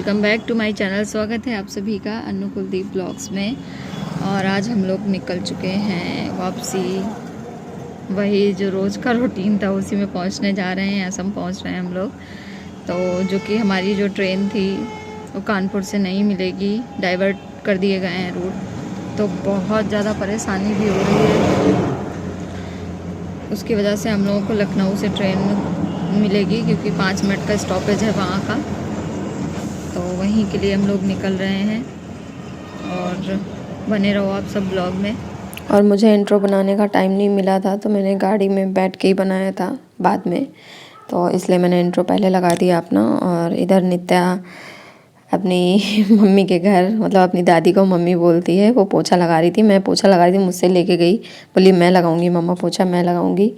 Welcome back to my channel. स्वागत है आप सभी का अन्नू कुलदीप ब्लॉग्स में। और आज हम लोग निकल चुके हैं वापसी, वही जो रोज़ का रूटीन था उसी में पहुंचने जा रहे हैं। असम पहुंच रहे हैं हम लोग। तो जो कि हमारी जो ट्रेन थी वो कानपुर से नहीं मिलेगी, डाइवर्ट कर दिए गए हैं रूट। तो बहुत ज़्यादा परेशानी भी हो रही है। उसकी वजह से हम लोगों को लखनऊ से ट्रेन मिलेगी, क्योंकि 5 मिनट का स्टॉपेज है वहाँ का। तो वहीं के लिए हम लोग निकल रहे हैं और बने रहो आप सब ब्लॉग में। और मुझे इंट्रो बनाने का टाइम नहीं मिला था, तो मैंने गाड़ी में बैठ के ही बनाया था बाद में, तो इसलिए मैंने इंट्रो पहले लगा दिया अपना। और इधर नित्या अपनी मम्मी के घर, मतलब अपनी दादी को मम्मी बोलती है, वो पोछा लगा रही थी। मैं पोछा लगा रही थी, मुझसे लेके गई, बोली मैं लगाऊंगी मम्मा पोछा, मैं लगाऊंगी,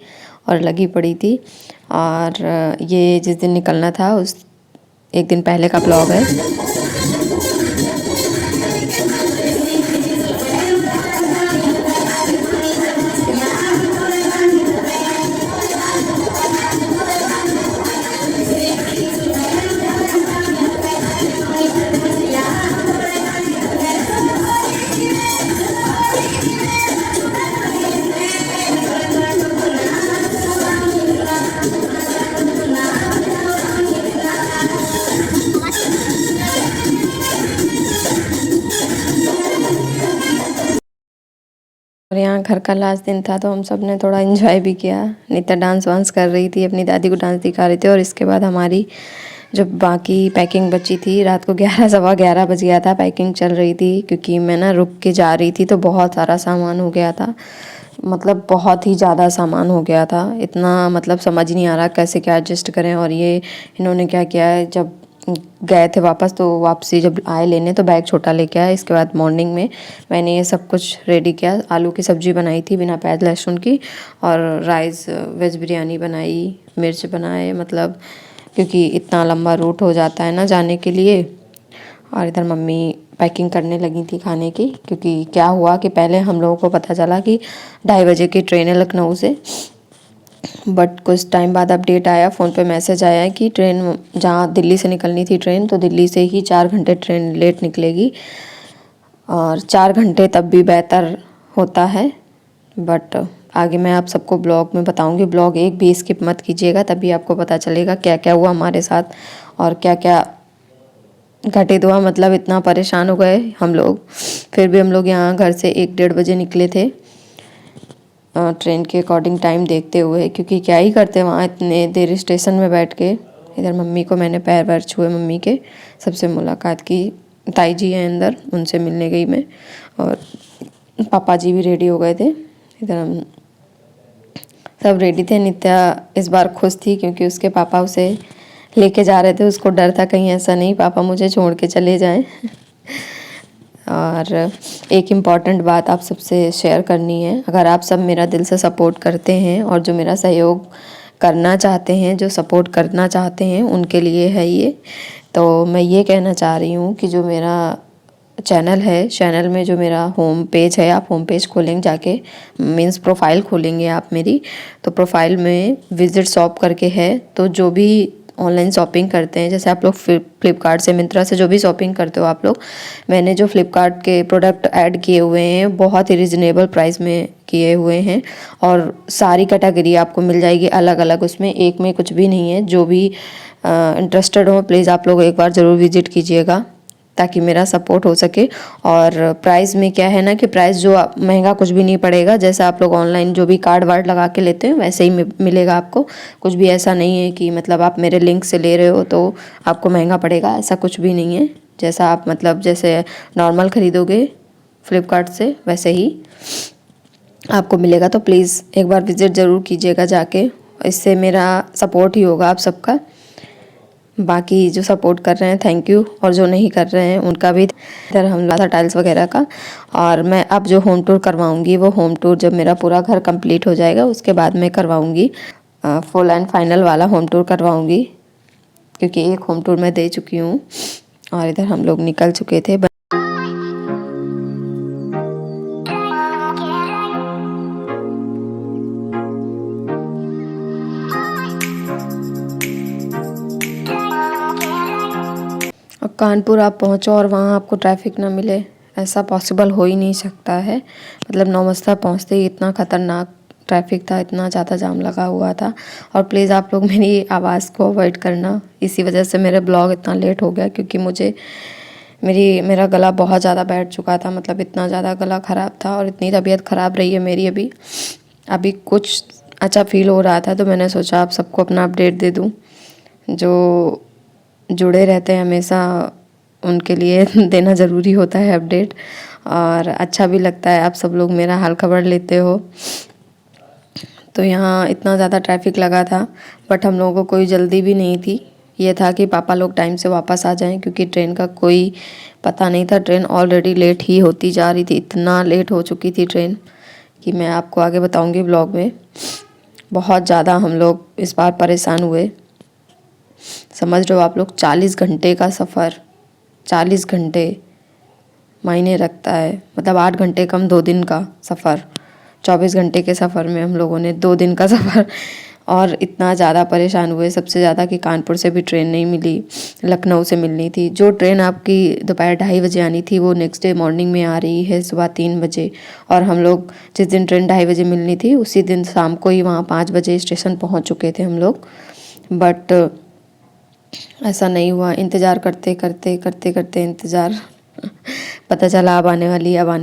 और लगी पड़ी थी। और ये जिस दिन निकलना था उस एक दिन पहले का ब्लॉग है। और यहाँ घर का लास्ट दिन था, तो हम सब ने थोड़ा एंजॉय भी किया। नित्या डांस वांस कर रही थी, अपनी दादी को डांस दिखा रही थी। और इसके बाद हमारी जो बाकी पैकिंग बची थी, रात को 11 सवा 11 बज गया था, पैकिंग चल रही थी, क्योंकि मैं ना रुक के जा रही थी, तो बहुत सारा सामान हो गया था। मतलब बहुत ही ज़्यादा सामान हो गया था, इतना मतलब समझ नहीं आ रहा कैसे क्या एडजस्ट करें। और ये इन्होंने क्या किया है, जब गए थे वापस, तो वापसी जब आए लेने तो बैग छोटा लेके आए। इसके बाद मॉर्निंग में मैंने ये सब कुछ रेडी किया। आलू की सब्ज़ी बनाई थी बिना प्याज लहसुन की, और राइस वेज बिरयानी बनाई, मिर्च बनाए, मतलब क्योंकि इतना लंबा रूट हो जाता है ना जाने के लिए। और इधर मम्मी पैकिंग करने लगी थी खाने की, क्योंकि क्या हुआ कि पहले हम लोगों को पता चला कि 2:30 बजे की ट्रेन है लखनऊ से, बट कुछ टाइम बाद अपडेट आया, फ़ोन पे मैसेज आया कि ट्रेन जहाँ दिल्ली से निकलनी थी ट्रेन, तो दिल्ली से ही 4 घंटे ट्रेन लेट निकलेगी। और 4 घंटे तब भी बेहतर होता है, बट आगे मैं आप सबको ब्लॉग में बताऊंगी। ब्लॉग एक भी स्किप मत कीजिएगा, तभी आपको पता चलेगा क्या क्या हुआ हमारे साथ और क्या क्या घटित हुआ। मतलब इतना परेशान हो गए हम लोग। फिर भी हम लोग यहाँ घर से 1-1:30 बजे निकले थे, ट्रेन के अकॉर्डिंग टाइम देखते हुए, क्योंकि क्या ही करते वहाँ इतने देर स्टेशन में बैठ के। इधर मम्मी को मैंने पैर वैर छुए, मम्मी के सबसे मुलाकात की। ताई जी हैं अंदर, उनसे मिलने गई मैं। और पापा जी भी रेडी हो गए थे। इधर हम सब रेडी थे। नित्या इस बार खुश थी, क्योंकि उसके पापा उसे लेके जा रहे थे। उसको डर था कहीं ऐसा नहीं पापा मुझे छोड़ के चले जाएं। और एक इम्पॉर्टेंट बात आप सबसे शेयर करनी है। अगर आप सब मेरा दिल से सपोर्ट करते हैं और जो मेरा सहयोग करना चाहते हैं, जो सपोर्ट करना चाहते हैं, उनके लिए है ये। तो मैं ये कहना चाह रही हूँ कि जो मेरा चैनल है, चैनल में जो मेरा होम पेज है, आप होम पेज खोलेंगे जाके, मीन्स प्रोफाइल खोलेंगे आप मेरी, तो प्रोफाइल में विजिट शॉप करके है। तो जो भी ऑनलाइन शॉपिंग करते हैं, जैसे आप लोग फ्लिपकार्ट से, मिंत्रा से जो भी शॉपिंग करते हो आप लोग, मैंने जो फ्लिपकार्ट के प्रोडक्ट ऐड किए हुए हैं बहुत ही रिजनेबल प्राइस में किए हुए हैं। और सारी कैटेगरी आपको मिल जाएगी अलग अलग, उसमें एक में कुछ भी नहीं है। जो भी इंटरेस्टेड हो प्लीज़ आप लोग एक बार ज़रूर विजिट कीजिएगा, ताकि मेरा सपोर्ट हो सके। और प्राइस में क्या है ना कि प्राइस जो महंगा कुछ भी नहीं पड़ेगा। जैसा आप लोग ऑनलाइन जो भी कार्ड वार्ड लगा के लेते हैं वैसे ही मिलेगा आपको। कुछ भी ऐसा नहीं है कि मतलब आप मेरे लिंक से ले रहे हो तो आपको महंगा पड़ेगा, ऐसा कुछ भी नहीं है। जैसा आप मतलब जैसे नॉर्मल ख़रीदोगे फ्लिपकार्ट से वैसे ही आपको मिलेगा। तो प्लीज़ एक बार विज़िट ज़रूर कीजिएगा जाके, इससे मेरा सपोर्ट ही होगा आप सबका। बाकी जो सपोर्ट कर रहे हैं थैंक यू, और जो नहीं कर रहे हैं उनका भी। इधर हम था टाइल्स वगैरह का। और मैं अब जो होम टूर करवाऊंगी, वो होम टूर जब मेरा पूरा घर कंप्लीट हो जाएगा उसके बाद मैं करवाऊंगी, फुल एंड फाइनल वाला होम टूर करवाऊंगी, क्योंकि एक होम टूर मैं दे चुकी हूँ। और इधर हम लोग निकल चुके थे। कानपुर आप पहुँचो और वहाँ आपको ट्रैफिक ना मिले, ऐसा पॉसिबल हो ही नहीं सकता है। मतलब नौमस्ता पहुँचते ही इतना ख़तरनाक ट्रैफिक था, इतना ज़्यादा जाम लगा हुआ था। और प्लीज़ आप लोग मेरी आवाज़ को अवॉइड करना, इसी वजह से मेरा ब्लॉग इतना लेट हो गया, क्योंकि मेरा गला बहुत ज़्यादा बैठ चुका था। मतलब इतना ज़्यादा गला ख़राब था और इतनी तबीयत ख़राब रही है मेरी। अभी कुछ अच्छा फील हो रहा था, तो मैंने सोचा आप सबको अपना अपडेट दे दूँ। जो जुड़े रहते हैं हमेशा, उनके लिए देना ज़रूरी होता है अपडेट, और अच्छा भी लगता है आप सब लोग मेरा हाल खबर लेते हो। तो यहाँ इतना ज़्यादा ट्रैफिक लगा था, बट हम लोगों को कोई जल्दी भी नहीं थी। ये था कि पापा लोग टाइम से वापस आ जाएं, क्योंकि ट्रेन का कोई पता नहीं था। ट्रेन ऑलरेडी लेट ही होती जा रही थी, इतना लेट हो चुकी थी ट्रेन कि मैं आपको आगे बताऊंगी ब्लॉग में। बहुत ज़्यादा हम लोग इस बार परेशान हुए। समझ रहे हो आप लोग, 40 घंटे का सफ़र, 40 घंटे मायने रखता है। मतलब 8 घंटे कम 2 दिन का सफ़र, 24 घंटे के सफ़र में हम लोगों ने 2 दिन का सफ़र। और इतना ज़्यादा परेशान हुए, सबसे ज़्यादा कि कानपुर से भी ट्रेन नहीं मिली, लखनऊ से मिलनी थी। जो ट्रेन आपकी दोपहर 2:30 बजे आनी थी, वो नेक्स्ट डे मॉर्निंग में आ रही है सुबह 3 बजे। और हम लोग जिस दिन ट्रेन 2:30 बजे मिलनी थी, उसी दिन शाम को ही वहाँ 5 बजे स्टेशन पहुँच चुके थे हम लोग। बट ऐसा नहीं हुआ। इंतज़ार करते करते इंतज़ार पता चला अब आने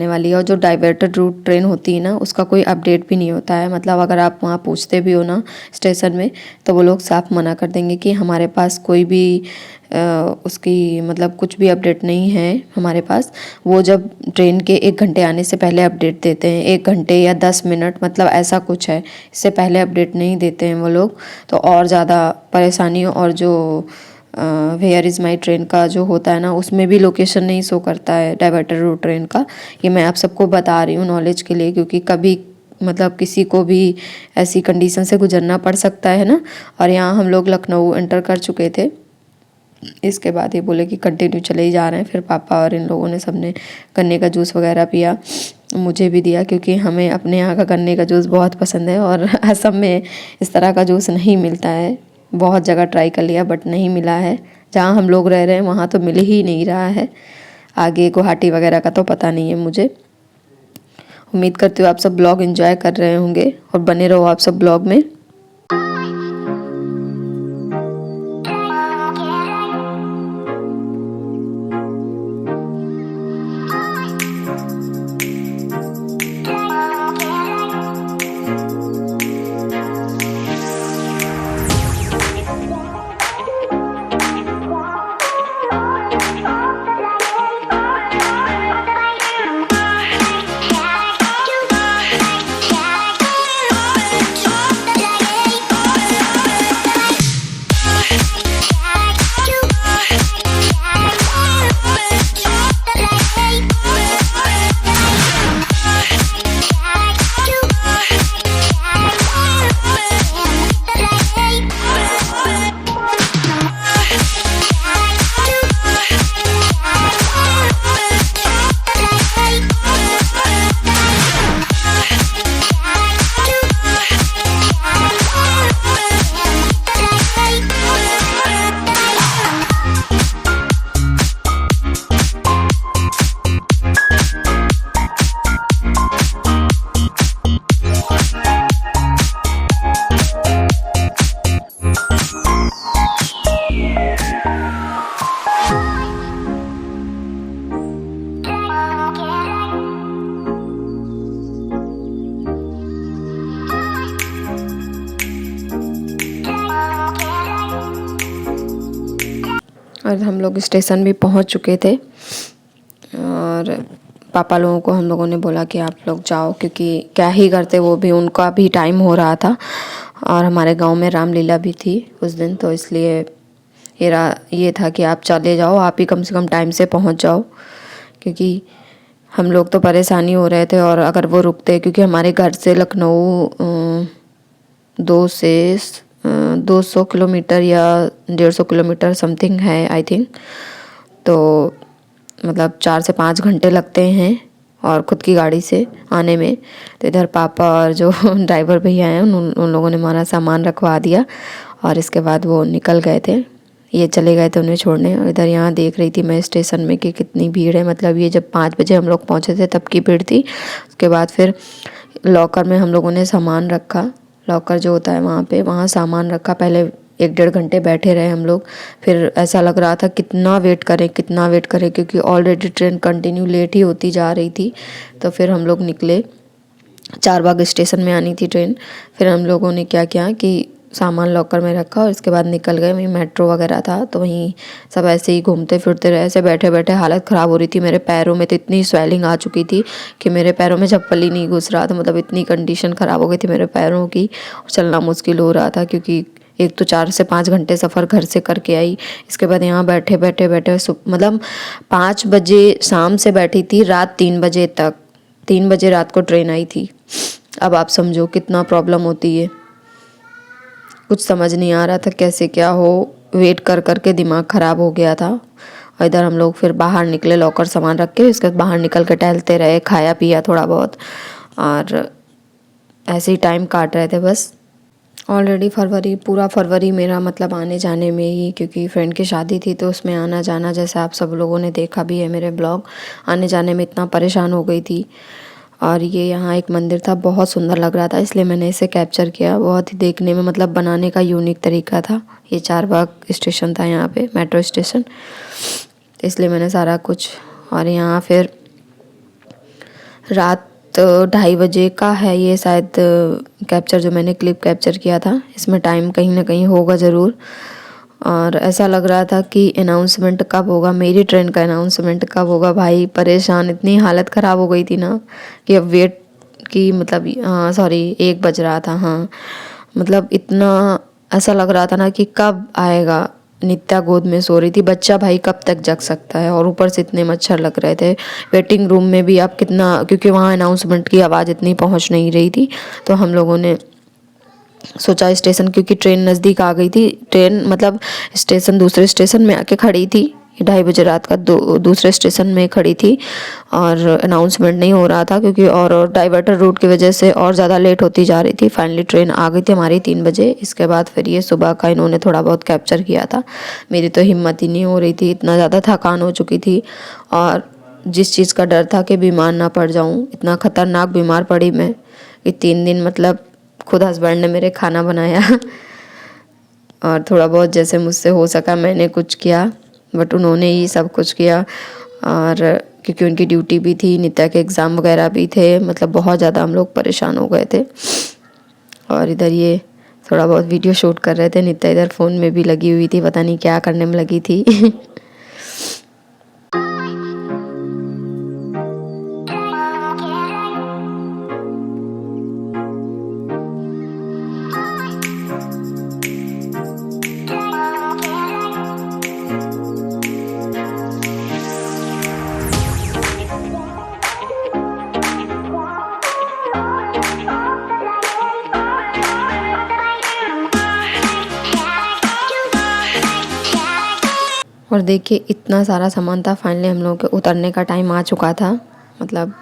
वाली। और जो डाइवर्टेड रूट ट्रेन होती है ना, उसका कोई अपडेट भी नहीं होता है। मतलब अगर आप वहाँ पूछते भी हो ना स्टेशन में, तो वो लोग साफ मना कर देंगे कि हमारे पास कोई भी उसकी मतलब कुछ भी अपडेट नहीं है हमारे पास। वो जब ट्रेन के 1 घंटे आने से पहले अपडेट देते हैं, 1 घंटे या 10 मिनट, मतलब ऐसा कुछ है। इससे पहले अपडेट नहीं देते हैं वो लोग। तो और ज़्यादा परेशानी। और जो वेयर इज़ माई ट्रेन का जो होता है ना, उसमें भी लोकेशन नहीं शो करता है डाइवर्टेड रूट ट्रेन का। ये मैं आप सबको बता रही हूँ नॉलेज के लिए, क्योंकि कभी मतलब किसी को भी ऐसी कंडीशन से गुजरना पड़ सकता है ना। और यहाँ हम लोग लखनऊ एंटर कर चुके थे। इसके बाद ये बोले कि कंटिन्यू चले ही जा रहे हैं। फिर पापा और इन लोगों ने सबने गन्ने का जूस वगैरह पिया, मुझे भी दिया, क्योंकि हमें अपने यहाँ का गन्ने का जूस बहुत पसंद है। और असम में इस तरह का जूस नहीं मिलता है। बहुत जगह ट्राई कर लिया बट नहीं मिला है। जहाँ हम लोग रह रहे हैं वहाँ तो मिल ही नहीं रहा है। आगे गुवाहाटी वगैरह का तो पता नहीं है मुझे। उम्मीद करती हूँ आप सब ब्लॉग एंजॉय कर रहे होंगे और बने रहो आप सब ब्लॉग में। और हम लोग स्टेशन भी पहुंच चुके थे। और पापा लोगों को हम लोगों ने बोला कि आप लोग जाओ, क्योंकि क्या ही करते, वो भी उनका भी टाइम हो रहा था। और हमारे गांव में रामलीला भी थी उस दिन, तो इसलिए ये था कि आप चले जाओ, आप ही कम से कम टाइम से पहुंच जाओ, क्योंकि हम लोग तो परेशानी हो रहे थे। और अगर वो रुकते, क्योंकि हमारे घर से लखनऊ 200 किलोमीटर या 150 किलोमीटर समथिंग है आई थिंक। तो मतलब 4 से 5 घंटे लगते हैं और खुद की गाड़ी से आने में। तो इधर पापा और जो ड्राइवर भैया हैं उन लोगों ने हमारा सामान रखवा दिया और इसके बाद वो निकल गए थे। ये चले गए थे उन्हें छोड़ने। और इधर यहाँ देख रही थी मैं स्टेशन में कि कितनी भीड़ है। मतलब ये जब 5 बजे हम लोग पहुँचे थे तब की भीड़ थी। उसके बाद फिर लॉकर में हम लोगों ने सामान रखा, लॉकर जो होता है वहाँ पे, वहाँ सामान रखा। पहले 1-1.5 घंटे बैठे रहे हम लोग। फिर ऐसा लग रहा था कितना वेट करें क्योंकि ऑलरेडी ट्रेन कंटिन्यू लेट ही होती जा रही थी। तो फिर हम लोग निकले, चारबाग स्टेशन में आनी थी ट्रेन। फिर हम लोगों ने क्या किया कि सामान लॉकर में रखा और इसके बाद निकल गए। वहीं मेट्रो वगैरह था तो वहीं सब ऐसे ही घूमते फिरते रहे। ऐसे बैठे बैठे हालत ख़राब हो रही थी। मेरे पैरों में तो इतनी स्वेलिंग आ चुकी थी कि मेरे पैरों में चप्पल ही नहीं घुस रहा था। मतलब इतनी कंडीशन ख़राब हो गई थी मेरे पैरों की, और चलना मुश्किल हो रहा था क्योंकि एक तो 4 से 5 घंटे सफ़र घर से करके आई। इसके बाद यहाँ बैठे मतलब 5 बजे शाम से बैठी थी रात 3 बजे तक। 3 बजे रात को ट्रेन आई थी। अब आप समझो कितना प्रॉब्लम होती है। कुछ समझ नहीं आ रहा था कैसे क्या हो। वेट कर कर के दिमाग ख़राब हो गया था। और इधर हम लोग फिर बाहर निकले लॉकर सामान रख के। उसके बाद बाहर निकल के टहलते रहे, खाया पिया थोड़ा बहुत, और ऐसे ही टाइम काट रहे थे बस। ऑलरेडी पूरा फरवरी मेरा मतलब आने जाने में ही, क्योंकि फ्रेंड की शादी थी तो उसमें आना जाना, जैसे आप सब लोगों ने देखा भी है मेरे ब्लॉग, आने जाने में इतना परेशान हो गई थी। और ये यहाँ एक मंदिर था, बहुत सुंदर लग रहा था इसलिए मैंने इसे कैप्चर किया। बहुत ही देखने में मतलब बनाने का यूनिक तरीका था। ये चारबाग स्टेशन था यहाँ पे, मेट्रो स्टेशन, इसलिए मैंने सारा कुछ। और यहाँ फिर रात 2:30 बजे का है ये शायद कैप्चर, जो मैंने क्लिप कैप्चर किया था। इसमें टाइम कहीं ना कहीं होगा ज़रूर। और ऐसा लग रहा था कि अनाउंसमेंट कब होगा, मेरी ट्रेन का अनाउंसमेंट कब होगा। भाई परेशान, इतनी हालत ख़राब हो गई थी ना कि अब वेट की मतलब 1 बज रहा था। हाँ मतलब इतना ऐसा लग रहा था ना कि कब आएगा। नित्या गोद में सो रही थी, बच्चा भाई कब तक जग सकता है। और ऊपर से इतने मच्छर लग रहे थे। वेटिंग रूम में भी आप कितना, क्योंकि वहाँ अनाउंसमेंट की आवाज़ इतनी पहुँच नहीं रही थी, तो हम लोगों ने सोचा स्टेशन, क्योंकि ट्रेन नज़दीक आ गई थी। ट्रेन मतलब स्टेशन दूसरे स्टेशन में आके खड़ी थी, 2:30 बजे रात का दूसरे स्टेशन में खड़ी थी। और अनाउंसमेंट नहीं हो रहा था क्योंकि और डाइवर्टर रूट की वजह से और ज़्यादा लेट होती जा रही थी। फाइनली ट्रेन आ गई थी हमारी 3 बजे। इसके बाद फिर ये सुबह का इन्होंने थोड़ा बहुत कैप्चर किया था। मेरी तो हिम्मत ही नहीं हो रही थी, इतना ज़्यादा थकान हो चुकी थी। और जिस चीज़ का डर था कि बीमार ना पड़ जाऊँ, इतना ख़तरनाक बीमार पड़ी मैं कि 3 दिन मतलब खुद हस्बैंड ने मेरे खाना बनाया और थोड़ा बहुत जैसे मुझसे हो सका मैंने कुछ किया, बट उन्होंने ही सब कुछ किया। और क्योंकि उनकी ड्यूटी भी थी, नित्या के एग्ज़ाम वगैरह भी थे, मतलब बहुत ज़्यादा हम लोग परेशान हो गए थे। और इधर ये थोड़ा बहुत वीडियो शूट कर रहे थे। नित्या इधर फ़ोन में भी लगी हुई थी, पता नहीं क्या करने में लगी थी। और देखिए इतना सारा सामान था। फाइनली हम लोगों के उतरने का टाइम आ चुका था, मतलब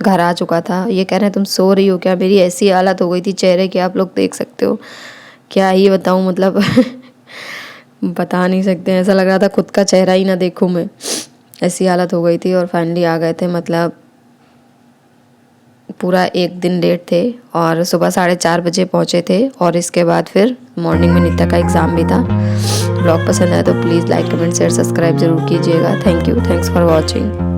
घर आ चुका था। ये कह रहे हैं तुम सो रही हो क्या? मेरी ऐसी हालत हो गई थी चेहरे की, आप लोग देख सकते हो। क्या ही बताऊँ मतलब बता नहीं सकते। ऐसा लग रहा था खुद का चेहरा ही ना देखूँ मैं, ऐसी हालत हो गई थी। और फाइनली आ गए थे, मतलब पूरा 1 दिन लेट थे और सुबह 4:30 बजे पहुँचे थे। और इसके बाद फिर मॉर्निंग में नित्या का एग्ज़ाम भी था। ब्लॉग पसंद आया तो please like comment share subscribe ज़रूर कीजिएगा। Thanks for watching.